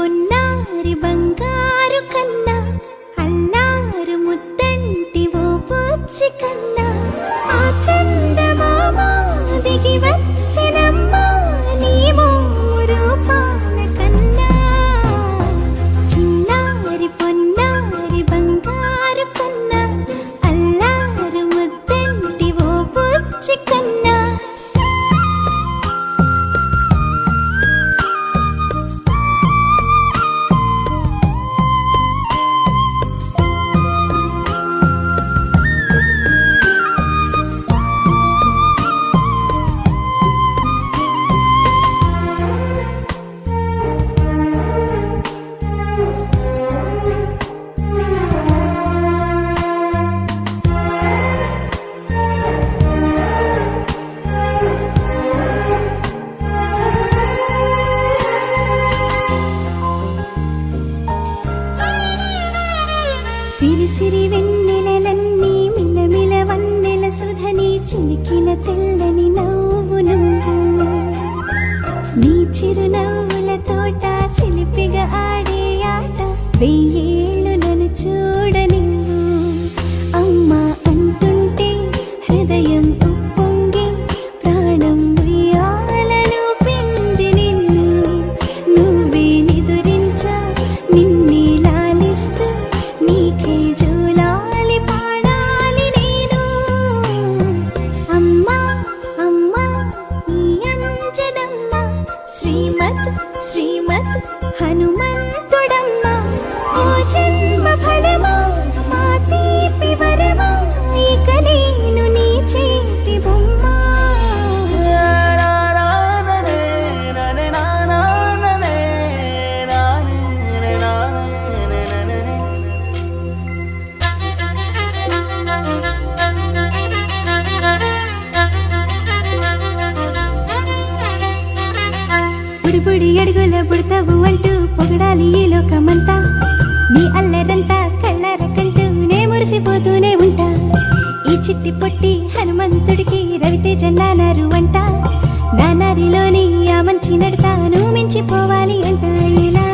పొన్నారి బంగారు కన్నా అల్లారు ముద్దంటి ఓ బుచ్చి కన్నా ఆ చందమామ దిగి వచ్చినమ్మా నీ మోము రూపాన కన్నా చిన్నారి పొన్నారి బంగారు కన్నా అల్లారు ముద్దంటి ఓ బుచ్చి కన్నా సిరి సిరి వెన్నెలలన్నీ మిలమిల వన్నెల సుధని చిలికిన తెల్లని నవ్వు నువ్వు నీ చిరునవ్వుల తోట చిలిపిగా ఆడే ఆట వెయ్యేళ్ళు నన్ను చూడ నువ్వు అమ్మా అంటుంటే హృదయం ఉప్పొంగి ప్రాణం ఉయ్యాలలో పిండి నిన్ను నువ్వే నిదురించా నిన్నే లాలిస్తూ నీకే జోలాలి పాడాలి నేను అమ్మా అమ్మా ఈ అంజనమ్మ శ్రీమత్ శ్రీమత్ హనుమంతుడమ్మ ఓ జన్మ ఫలమా మా తీపి వరమా ఇక నేను నీ చేతి బొమ్మ బుడి అడుగుల బుడతావు అంటూ పొగడాలి ఈ లోకమంతా నీ అల్లరంతా కళ్ళారకంటూ నే మురిసిపోతూనే ఉంటా ఈ చిట్టి పొట్టి హనుమంతుడికి రవితేజ నానారు అంట నానారిలోని ఆ మంచి నడతా నువ్వు మించిపోవాలి అంట ఇలా